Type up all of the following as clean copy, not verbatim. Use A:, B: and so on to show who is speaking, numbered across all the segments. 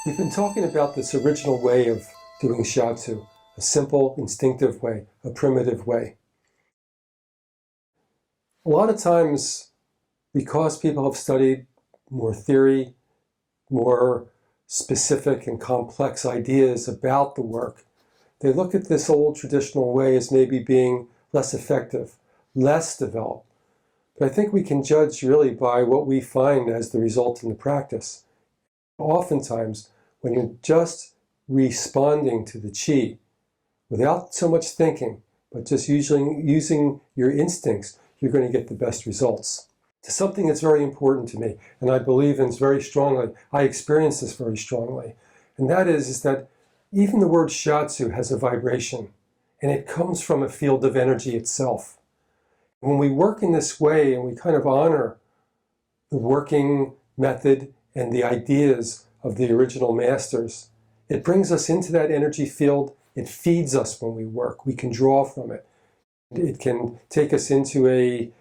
A: We've been talking about this original way of doing shiatsu, a simple, instinctive way, a primitive way. A lot of times, because people have studied more theory, more specific and complex ideas about the work, they look at this old traditional way as maybe being less effective, less developed. But I think we can judge really by what we find as the result in the practice. Oftentimes, when you're just responding to the chi, without so much thinking, but just using your instincts, you're going to get the best results. It's something that's very important to me, and I believe in very strongly. I experience this very strongly. And that is that even the word shiatsu has a vibration, and it comes from a field of energy itself. When we work in this way and we kind of honor the working method and the ideas of the original masters, it brings us into that energy field. It feeds us when we work. We can draw from it. It can take us into a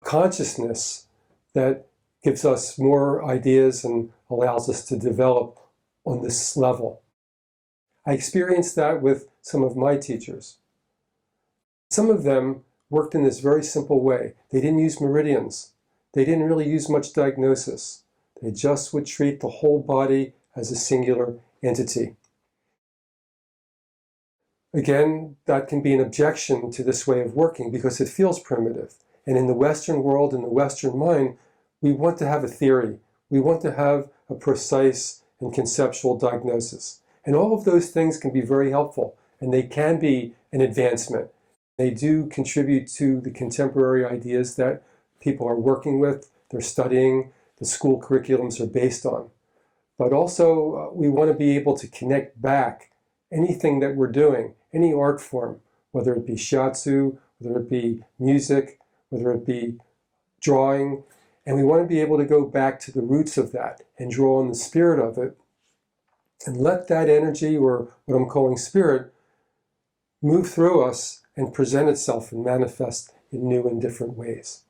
A: consciousness that gives us more ideas and allows us to develop on this level. I experienced that with some of my teachers. Some of them worked in this very simple way. They didn't use meridians. They didn't really use much diagnosis. They just would treat the whole body as a singular entity. Again, that can be an objection to this way of working because it feels primitive. And in the Western world, in the Western mind, we want to have a theory. We want to have a precise and conceptual diagnosis. And all of those things can be very helpful, and they can be an advancement. They do contribute to the contemporary ideas that people are working with, they're studying, the school curriculums are based on. But also, we want to be able to connect back anything that we're doing, any art form, whether it be shiatsu, whether it be music, whether it be drawing, and we want to be able to go back to the roots of that and draw on the spirit of it and let that energy, or what I'm calling spirit, move through us and present itself and manifest in new and different ways.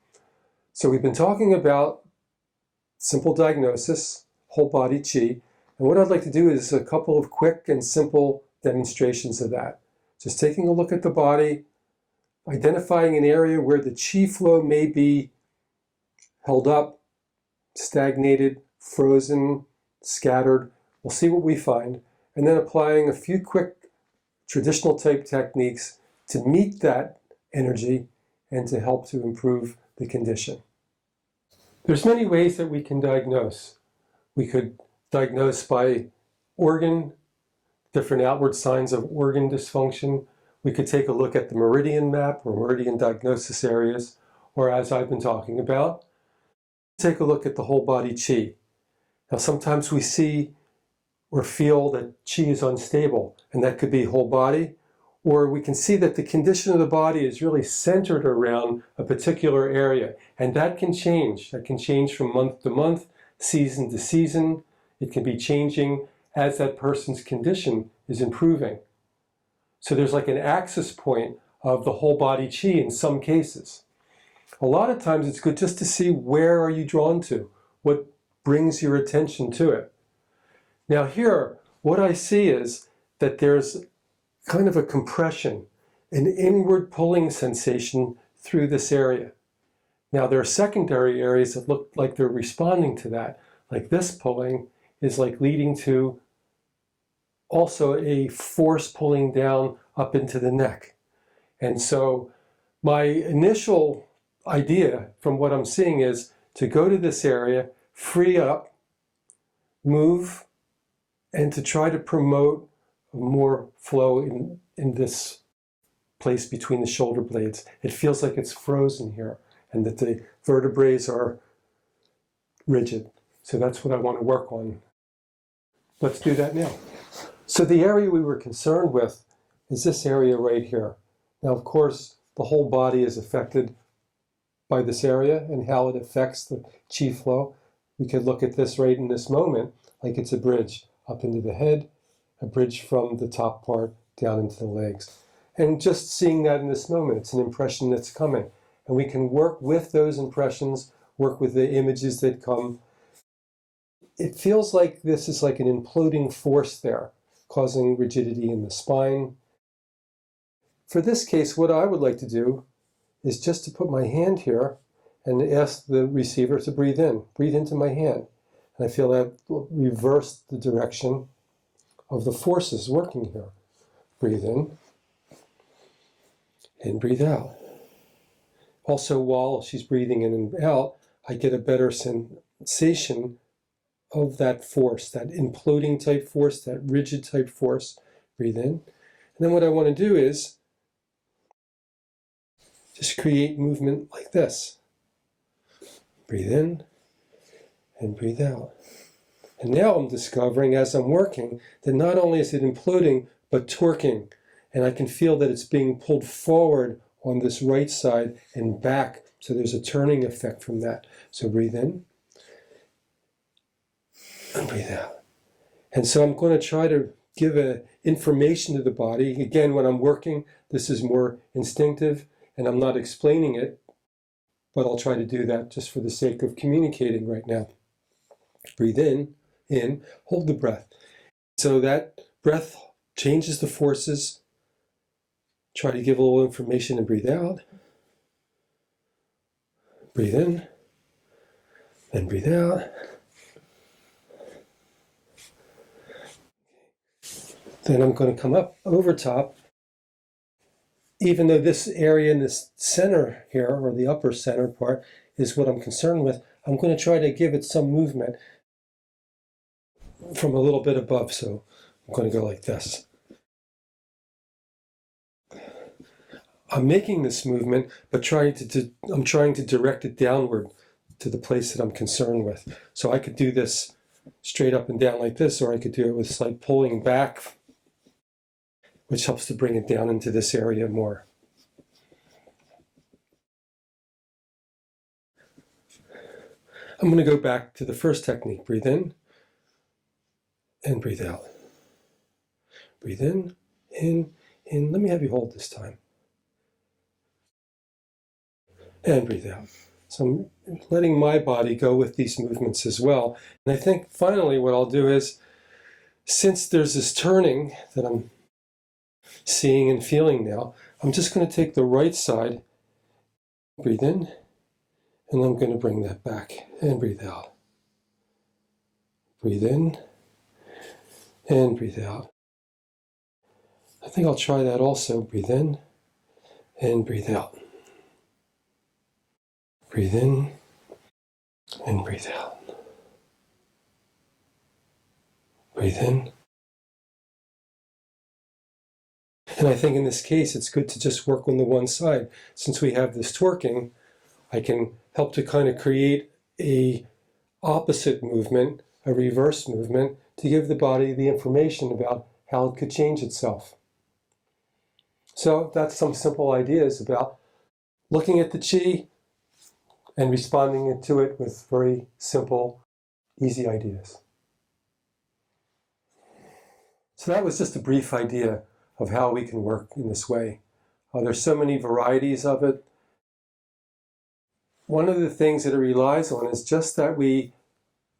A: So we've been talking about simple diagnosis, whole body chi, and what I'd like to do is a couple of quick and simple demonstrations of that. Just taking a look at the body, identifying an area where the chi flow may be held up, stagnated, frozen, scattered. We'll see what we find, and then applying a few quick traditional type techniques to meet that energy and to help to improve the condition. There's many ways that we can diagnose. We could diagnose by organ, different outward signs of organ dysfunction. We could take a look at the meridian map or meridian diagnosis areas, or as I've been talking about, take a look at the whole body chi. Now sometimes we see or feel that chi is unstable, and that could be whole body, or we can see that the condition of the body is really centered around a particular area, and that can change. That can change from month to month, season to season. It can be changing as that person's condition is improving. So there's like an axis point of the whole body chi in some cases. A lot of times it's good just to see where are you drawn to, what brings your attention to it. Now here, what I see is that there's kind of a compression, an inward pulling sensation through this area. Now there are secondary areas that look like they're responding to that, like this pulling is like leading to also a force pulling down up into the neck. And so my initial idea from what I'm seeing is to go to this area, free up, move, and to try to promote more flow in this place between the shoulder blades. It feels like it's frozen here and that the vertebrae are rigid. So that's what I want to work on. Let's do that now. So the area we were concerned with is this area right here. Now, of course, the whole body is affected by this area and how it affects the chi flow. We could look at this right in this moment like it's a bridge up into the head, a bridge from the top part down into the legs. And just seeing that in this moment, it's an impression that's coming. And we can work with those impressions, work with the images that come. it feels like this is like an imploding force there, causing rigidity in the spine. For this case, what I would like to do is just to put my hand here and ask the receiver to breathe in. Breathe into my hand. And I feel that will reverse the direction of the forces working here. Breathe in and breathe out. Also, while she's breathing in and out, I get a better sensation of that force, that imploding type force, that rigid type force. Breathe in. And then what I want to do is just create movement like this. Breathe in and breathe out. And now I'm discovering as I'm working that not only is it imploding, but torquing. And I can feel that it's being pulled forward on this right side and back. So there's a turning effect from that. So breathe in and breathe out. And so I'm going to try to give information to the body. Again, when I'm working, this is more instinctive and I'm not explaining it, but I'll try to do that just for the sake of communicating right now. Breathe in, hold the breath. So that breath changes the forces. Try to give a little information and breathe out. Breathe in, and breathe out. Then I'm going to come up over top. Even though this area in this center here, or the upper center part, is what I'm concerned with, I'm going to try to give it some movement from a little bit above. So I'm going to go like this. I'm making this movement, but I'm trying to direct it downward to the place that I'm concerned with. So I could do this straight up and down like this, or I could do it with slight pulling back, which helps to bring it down into this area more. I'm going to go back to the first technique. Breathe in and breathe out. Breathe in. Let me have you hold this time. And breathe out. So I'm letting my body go with these movements as well. And I think finally what I'll do is, since there's this turning that I'm seeing and feeling now, I'm just going to take the right side, breathe in, and I'm going to bring that back and breathe out. Breathe in and breathe out. I think I'll try that also. Breathe in and breathe out. Breathe in and breathe out. Breathe in. And I think in this case, it's good to just work on the one side. Since we have this torquing, I can help to kind of create a opposite movement, a reverse movement, to give the body the information about how it could change itself. So that's some simple ideas about looking at the chi and responding to it with very simple, easy ideas. So that was just a brief idea of how we can work in this way. There's so many varieties of it. One of the things that it relies on is just that we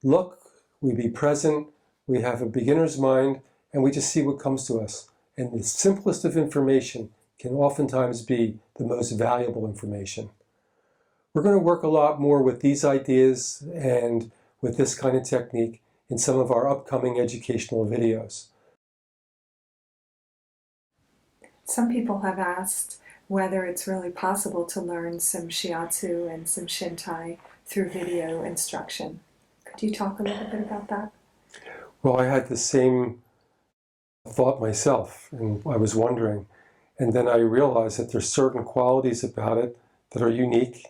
A: look, we be present, we have a beginner's mind, and we just see what comes to us. And the simplest of information can oftentimes be the most valuable information. We're going to work a lot more with these ideas and with this kind of technique in some of our upcoming educational videos.
B: Some people have asked whether it's really possible to learn some Shiatsu and some Shin Tai through video instruction. Could you talk a little bit about that?
A: Well, I had the same thought myself, and I was wondering. And then I realized that there's certain qualities about it that are unique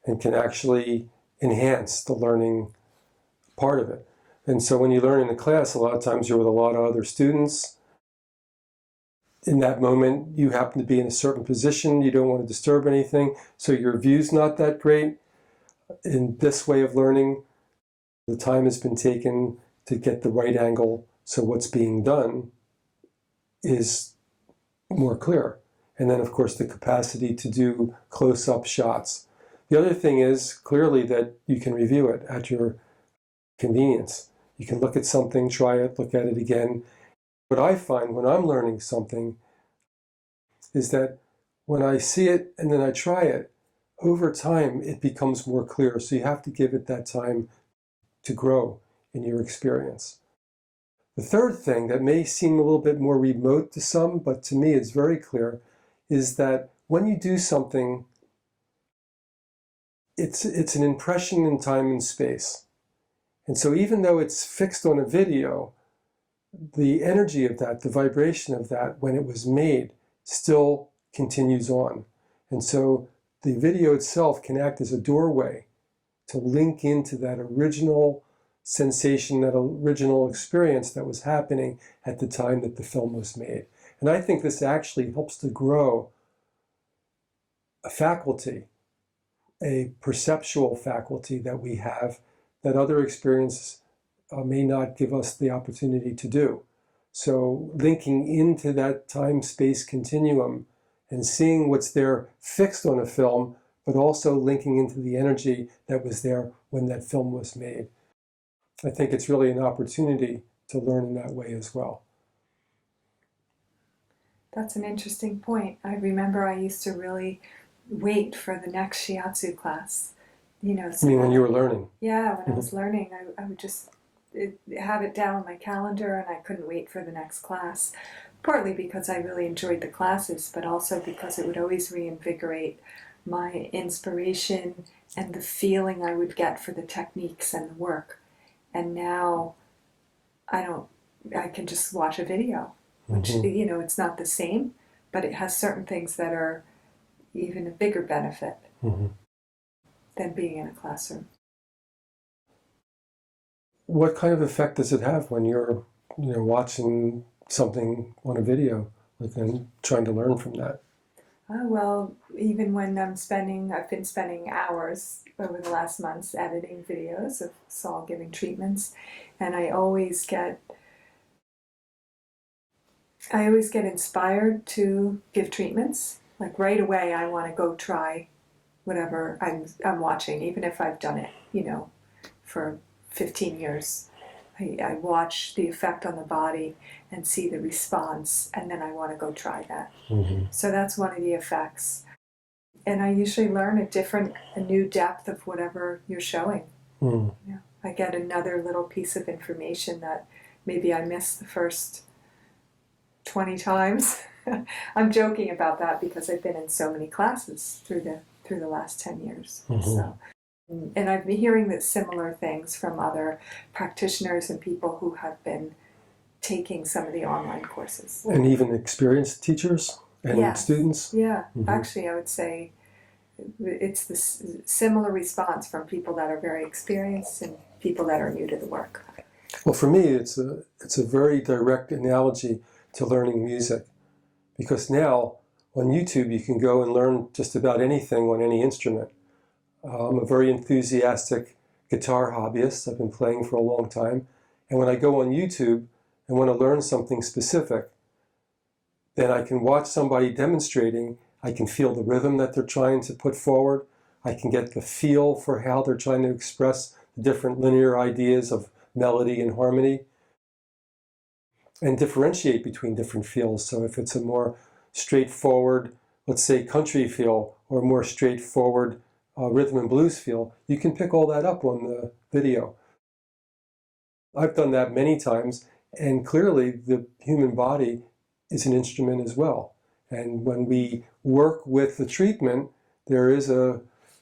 A: and can actually enhance the learning part of it. And so when you learn in the class, a lot of times you're with a lot of other students. In that moment, you happen to be in a certain position, you don't want to disturb anything, so your view's not that great. In this way of learning, the time has been taken to get the right angle, so what's being done is more clear. And then, of course, the capacity to do close-up shots. The other thing is, clearly, that you can review it at your convenience. You can look at something, try it, look at it again. What I find when I'm learning something is that when I see it and then I try it, over time it becomes more clear. So you have to give it that time to grow in your experience. The third thing that may seem a little bit more remote to some, but to me it's very clear, is that when you do something, it's an impression in time and space. And so even though it's fixed on a video, the energy of that, the vibration of that when it was made, still continues on. And so the video itself can act as a doorway to link into that original sensation, that original experience that was happening at the time that the film was made. And I think this actually helps to grow a faculty, a perceptual faculty that we have that other experiences may not give us the opportunity to do. So linking into that time-space continuum and seeing what's there fixed on a film, but also linking into the energy that was there when that film was made. I think it's really an opportunity to learn in that way as well.
B: That's an interesting point. I remember I used to really wait for the next Shiatsu class. You know, so
A: I mean, when you were learning?
B: Yeah, when I was learning, I would just have it down on my calendar, and I couldn't wait for the next class. Partly because I really enjoyed the classes, but also because it would always reinvigorate my inspiration and the feeling I would get for the techniques and the work. And now I can just watch a video, which, you know, it's not the same, but it has certain things that are even a bigger benefit than being in a classroom.
A: What kind of effect does it have when you're, watching something on a video, and trying to learn from that?
B: Well, even when I've been spending hours over the last months editing videos of Saul giving treatments, and I always get inspired to give treatments. Like right away, I want to go try whatever I'm watching, even if I've done it, for 15 years. I watch the effect on the body and see the response, and then I want to go try that. So that's one of the effects. And I usually learn a new depth of whatever you're showing. Yeah. I get another little piece of information that maybe I missed the first 20 times. I'm joking about that because I've been in so many classes through the last 10 years. So. And I've been hearing that similar things from other practitioners and people who have been taking some of the online courses.
A: And even experienced teachers and students?
B: Yeah, actually I would say it's the similar response from people that are very experienced and people that are new to the work.
A: Well, for me, it's a very direct analogy to learning music, because now on YouTube you can go and learn just about anything on any instrument. I'm a very enthusiastic guitar hobbyist. I've been playing for a long time. And when I go on YouTube and want to learn something specific, then I can watch somebody demonstrating. I can feel the rhythm that they're trying to put forward. I can get the feel for how they're trying to express the different linear ideas of melody and harmony, and differentiate between different feels. So if it's a more straightforward, let's say country feel, or a more straightforward rhythm and blues feel, you can pick all that up on the video. I've done that many times, and clearly the human body is an instrument as well. And when we work with the treatment, there is a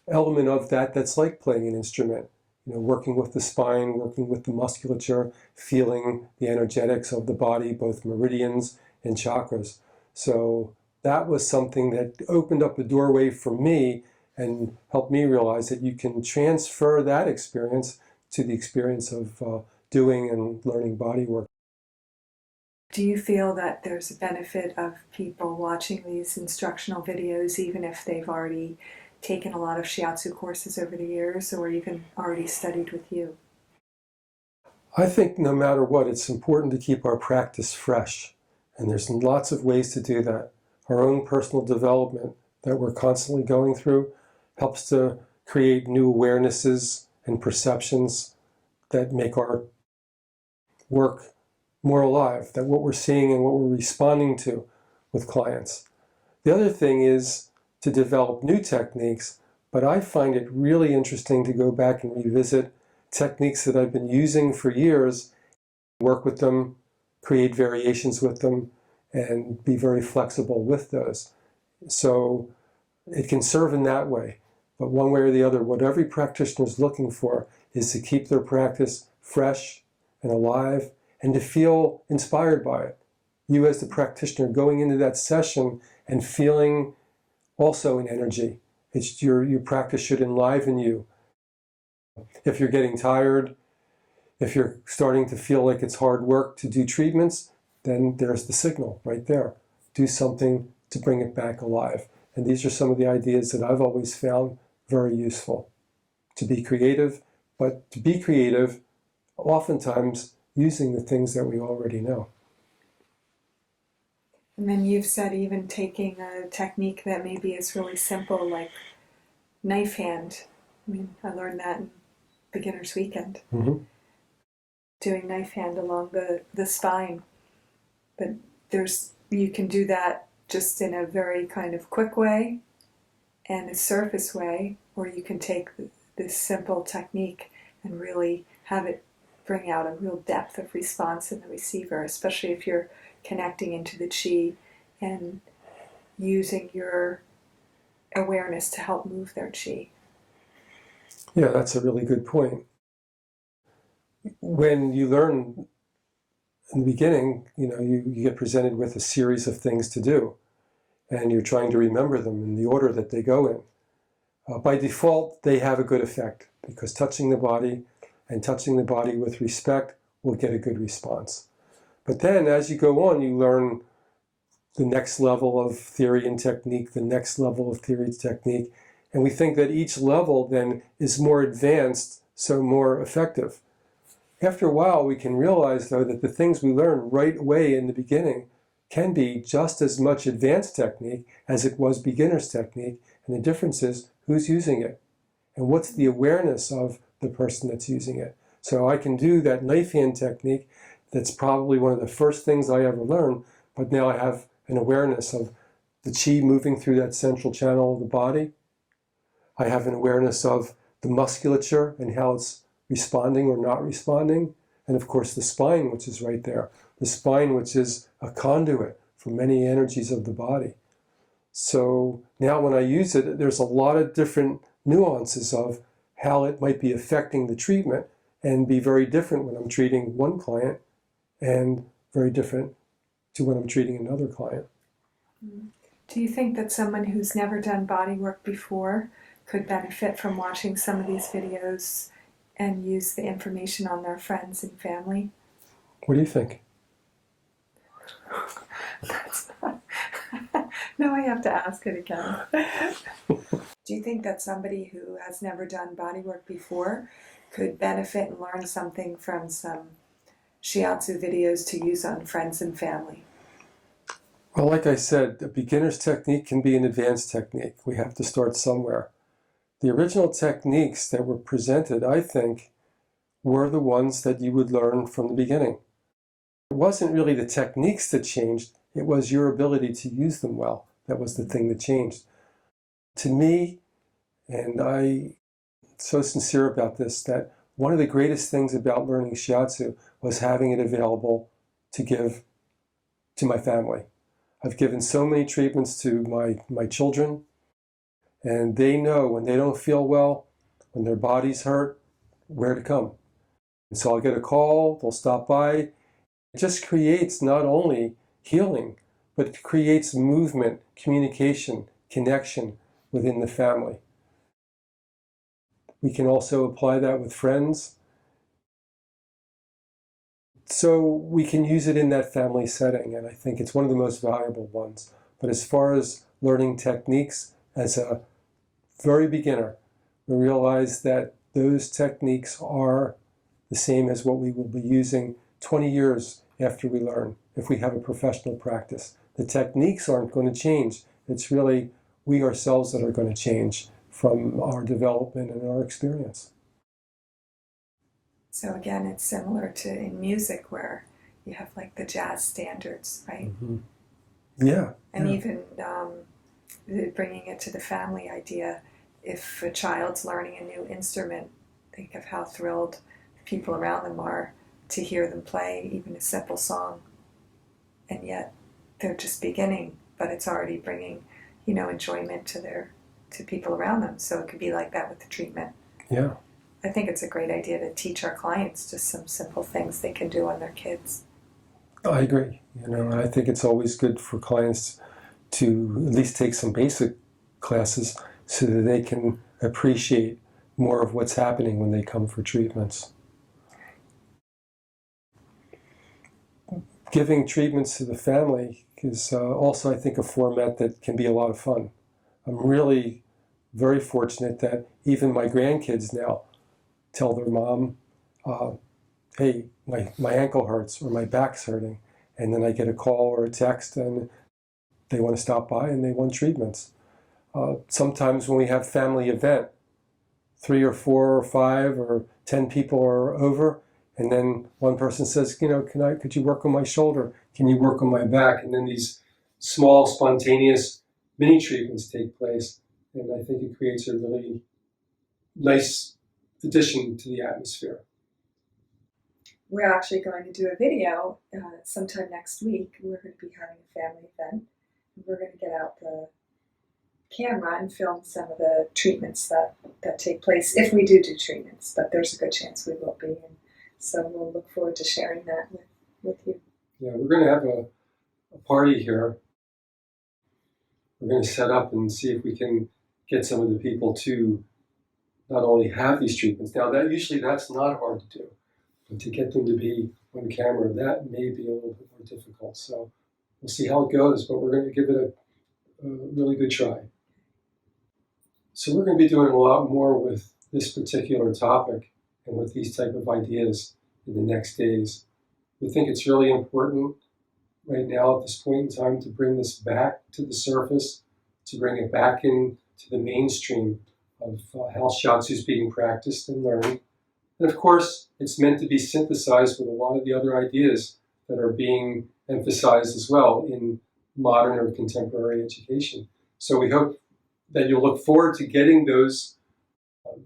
A: element of that that's like playing an instrument. Working with the spine, working with the musculature, feeling the energetics of the body, both meridians and chakras. So that was something that opened up a doorway for me and helped me realize that you can transfer that experience to the experience of doing and learning bodywork.
B: Do you feel that there's a benefit of people watching these instructional videos, even if they've already taken a lot of Shiatsu courses over the years, or even already studied with you?
A: I think no matter what, it's important to keep our practice fresh. And there's lots of ways to do that. Our own personal development that we're constantly going through helps to create new awarenesses and perceptions that make our work more alive, that what we're seeing and what we're responding to with clients. The other thing is to develop new techniques, but I find it really interesting to go back and revisit techniques that I've been using for years, work with them, create variations with them, and be very flexible with those. So it can serve in that way. But one way or the other, what every practitioner is looking for is to keep their practice fresh and alive and to feel inspired by it. You as the practitioner going into that session and feeling also an energy. It's your practice should enliven you. If you're getting tired, if you're starting to feel like it's hard work to do treatments, then there's the signal right there. Do something to bring it back alive. And these are some of the ideas that I've always found very useful. To be creative, but to be creative, oftentimes using the things that we already know.
B: And then you've said even taking a technique that maybe is really simple, like knife hand. I mean, I learned that in Beginner's Weekend.
A: Mm-hmm.
B: Doing knife hand along the spine. But you can do that just in a very kind of quick way and a surface way, or you can take this simple technique and really have it bring out a real depth of response in the receiver, especially if you're connecting into the chi and using your awareness to help move their chi.
A: Yeah, that's a really good point. When you learn in the beginning, you get presented with a series of things to do, and you're trying to remember them in the order that they go in. By default, they have a good effect, because touching the body and touching the body with respect will get a good response. But then as you go on, you learn the next level of theory and technique, the next level of theory and technique, and we think that each level then is more advanced, so more effective. After a while, we can realize, though, that the things we learn right away in the beginning can be just as much advanced technique as it was beginner's technique, and the difference is who's using it and what's the awareness of the person that's using it. So I can do that knife hand technique that's probably one of the first things I ever learned, but now I have an awareness of the chi moving through that central channel of the body. I have an awareness of the musculature and how it's responding or not responding. And of course the spine, which is right there. The spine, which is a conduit for many energies of the body. So now when I use it, there's a lot of different nuances of how it might be affecting the treatment, and be very different when I'm treating one client and very different to when I'm treating another client.
B: Do you think that someone who's never done body work before could benefit from watching some of these videos and use the information on their friends and family?
A: What do you think?
B: No, I have to ask it again. Do you think that somebody who has never done body work before could benefit and learn something from some shiatsu videos to use on friends and family?
A: Well, like I said, a beginner's technique can be an advanced technique. We have to start somewhere. The original techniques that were presented, I think, were the ones that you would learn from the beginning. It wasn't really the techniques that changed, it was your ability to use them well. That was the thing that changed. To me, and I'm so sincere about this, that one of the greatest things about learning shiatsu was having it available to give to my family. I've given so many treatments to my children, and they know when they don't feel well, when their bodies hurt, where to come. And so I'll get a call, they'll stop by. It just creates not only healing, but it creates movement, communication, connection within the family. We can also apply that with friends. So we can use it in that family setting, and I think it's one of the most valuable ones. But as far as learning techniques, as a very beginner, we realize that those techniques are the same as what we will be using 20 years after we learn, if we have a professional practice. The techniques aren't going to change. It's really we ourselves that are going to change from our development and our experience.
B: So again, it's similar to in music where you have like the jazz standards, right?
A: Mm-hmm. Yeah.
B: And even bringing it to the family idea, if a child's learning a new instrument, think of how thrilled the people around them are to hear them play even a simple song. And yet they're just beginning, but it's already bringing, enjoyment to people around them. So it could be like that with the treatment.
A: Yeah.
B: I think it's a great idea to teach our clients just some simple things they can do on their kids.
A: I agree. And I think it's always good for clients to at least take some basic classes so that they can appreciate more of what's happening when they come for treatments. Giving treatments to the family is also, I think, a format that can be a lot of fun. I'm really very fortunate that even my grandkids now tell their mom, hey, my ankle hurts or my back's hurting. And then I get a call or a text and they want to stop by and they want treatments. Sometimes when we have family event, 3 or 4 or 5 or 10 people are over, and then one person says, could you work on my shoulder? Can you work on my back? And then these small, spontaneous mini treatments take place, and I think it creates a really nice addition to the atmosphere.
B: We're actually going to do a video sometime next week. We're going to be having a family event. We're going to get out the camera and film some of the treatments that take place, if we do treatments, but there's a good chance we will be. And so we'll look forward to sharing that with you.
A: Yeah, we're going to have a party here. We're going to set up and see if we can get some of the people to not only have these treatments. Now, that's not hard to do, but to get them to be on camera, that may be a little bit more difficult. So we'll see how it goes, but we're going to give it a really good try. So we're going to be doing a lot more with this particular topic and with these type of ideas in the next days. We think it's really important right now at this point in time to bring this back to the surface, to bring it back into the mainstream of how Shiatsu is being practiced and learned. And of course, it's meant to be synthesized with a lot of the other ideas that are being emphasized as well in modern or contemporary education. So we hope that you'll look forward to getting those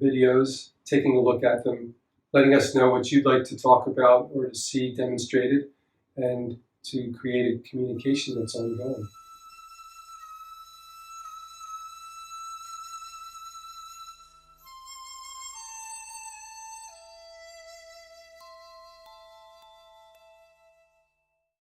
A: videos, taking a look at them, letting us know what you'd like to talk about or to see demonstrated, and to create a communication that's ongoing.